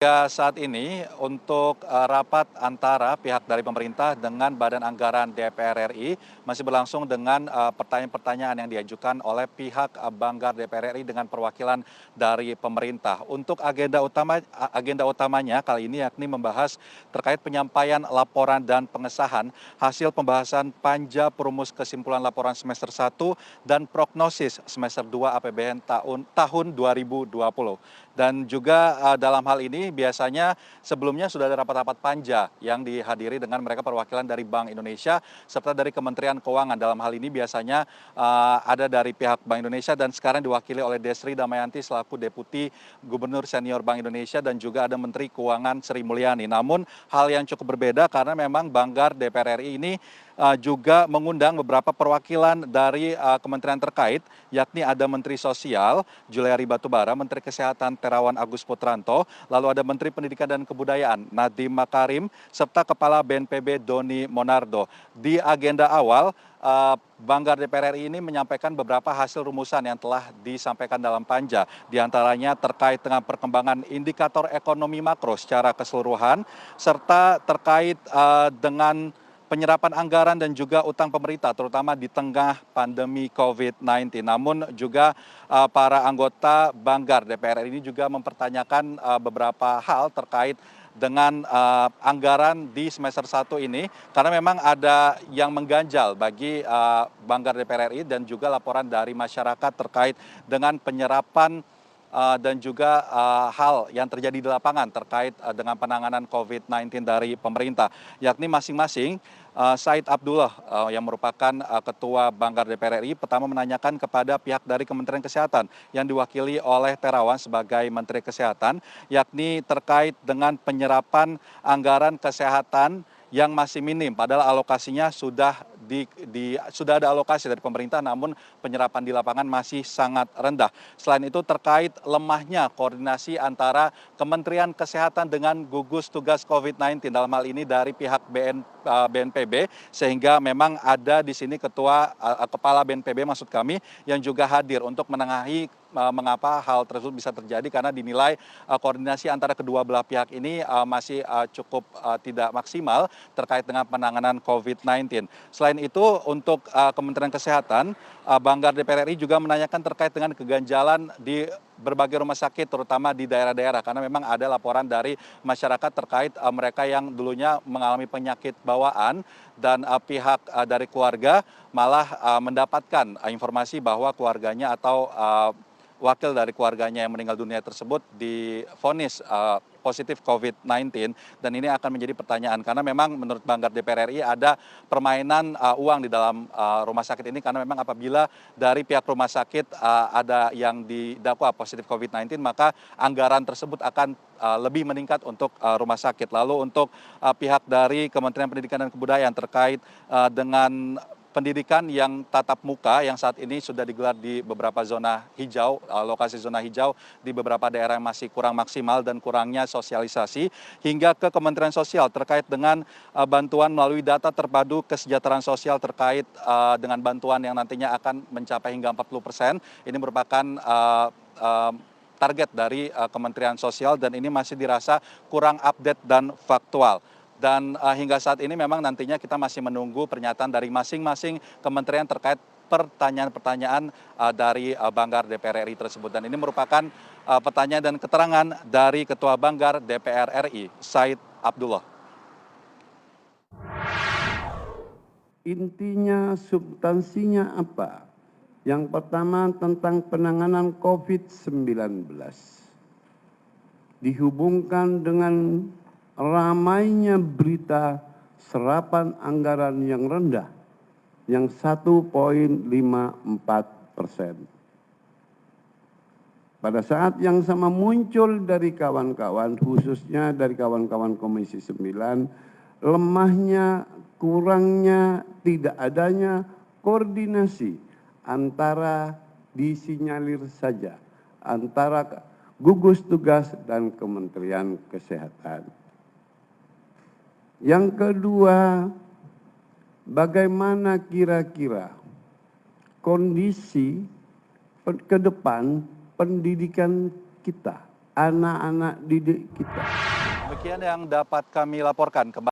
Ya, saat ini untuk rapat antara pihak dari pemerintah dengan Badan Anggaran DPR RI masih berlangsung dengan pertanyaan-pertanyaan yang diajukan oleh pihak Banggar DPR RI dengan perwakilan dari pemerintah. Untuk agenda utamanya kali ini yakni membahas terkait penyampaian laporan dan pengesahan hasil pembahasan panja perumus kesimpulan laporan semester 1 dan prognosis semester 2 APBN tahun 2020. Dan juga dalam hal ini biasanya sebelumnya sudah ada rapat-rapat panja yang dihadiri dengan mereka perwakilan dari Bank Indonesia serta dari Kementerian Keuangan. Dalam hal ini biasanya ada dari pihak Bank Indonesia dan sekarang diwakili oleh Desri Damayanti selaku Deputi Gubernur Senior Bank Indonesia dan juga ada Menteri Keuangan Sri Mulyani. Namun hal yang cukup berbeda karena memang Banggar DPR RI ini juga mengundang beberapa perwakilan dari kementerian terkait, yakni ada Menteri Sosial Juliari Batubara, Menteri Kesehatan Terawan Agus Putranto, lalu ada Menteri Pendidikan dan Kebudayaan Nadiem Makarim, serta Kepala BNPB Doni Monardo. Di agenda awal, Banggar DPR RI ini menyampaikan beberapa hasil rumusan yang telah disampaikan dalam panja. Di antaranya terkait dengan perkembangan indikator ekonomi makro secara keseluruhan, serta terkait dengan penyerapan anggaran dan juga utang pemerintah, terutama di tengah pandemi COVID-19. Namun juga para anggota Banggar DPR RI ini juga mempertanyakan beberapa hal terkait dengan anggaran di semester 1 ini, karena memang ada yang mengganjal bagi Banggar DPR RI dan juga laporan dari masyarakat terkait dengan penyerapan dan juga hal yang terjadi di lapangan terkait dengan penanganan COVID-19 dari pemerintah, yakni masing-masing Said Abdullah yang merupakan Ketua Banggar DPR RI pertama menanyakan kepada pihak dari Kementerian Kesehatan yang diwakili oleh Terawan sebagai Menteri Kesehatan, yakni terkait dengan penyerapan anggaran kesehatan yang masih minim, padahal alokasinya sudah sudah ada alokasi dari pemerintah, namun penyerapan di lapangan masih sangat rendah. Selain itu terkait lemahnya koordinasi antara Kementerian Kesehatan dengan gugus tugas COVID-19 dalam hal ini dari pihak BNPB, sehingga memang ada di sini Kepala BNPB maksud kami yang juga hadir untuk menengahi mengapa hal tersebut bisa terjadi, karena dinilai koordinasi antara kedua belah pihak ini masih cukup tidak maksimal terkait dengan penanganan COVID-19. Selain itu untuk Kementerian Kesehatan, Banggar DPR RI juga menanyakan terkait dengan keganjalan di berbagai rumah sakit terutama di daerah-daerah, karena memang ada laporan dari masyarakat terkait mereka yang dulunya mengalami penyakit bawaan dan pihak dari keluarga malah mendapatkan informasi bahwa keluarganya atau wakil dari keluarganya yang meninggal dunia tersebut divonis positif COVID-19, dan ini akan menjadi pertanyaan karena memang menurut Banggar DPR RI ada permainan uang di dalam rumah sakit ini, karena memang apabila dari pihak rumah sakit ada yang didakwa positif COVID-19 maka anggaran tersebut akan lebih meningkat untuk rumah sakit. Lalu untuk pihak dari Kementerian Pendidikan dan Kebudayaan terkait dengan pendidikan yang tatap muka yang saat ini sudah digelar di beberapa zona hijau, lokasi zona hijau di beberapa daerah yang masih kurang maksimal dan kurangnya sosialisasi, hingga ke Kementerian Sosial terkait dengan bantuan melalui data terpadu kesejahteraan sosial terkait dengan bantuan yang nantinya akan mencapai hingga 40%. Ini merupakan target dari Kementerian Sosial dan ini masih dirasa kurang update dan faktual. Dan hingga saat ini memang nantinya kita masih menunggu pernyataan dari masing-masing kementerian terkait pertanyaan-pertanyaan dari Banggar DPR RI tersebut. Dan ini merupakan pertanyaan dan keterangan dari Ketua Banggar DPR RI, Said Abdullah. Intinya, substansinya apa? Yang pertama tentang penanganan COVID-19. Dihubungkan dengan ramainya berita serapan anggaran yang rendah, yang 1,54%. Pada saat yang sama muncul dari kawan-kawan, khususnya dari kawan-kawan Komisi 9, lemahnya, kurangnya, tidak adanya koordinasi antara disinyalir saja antara gugus tugas dan Kementerian Kesehatan. Yang kedua, bagaimana kira-kira kondisi ke depan pendidikan kita anak-anak didik kita. Demikian yang dapat kami laporkan.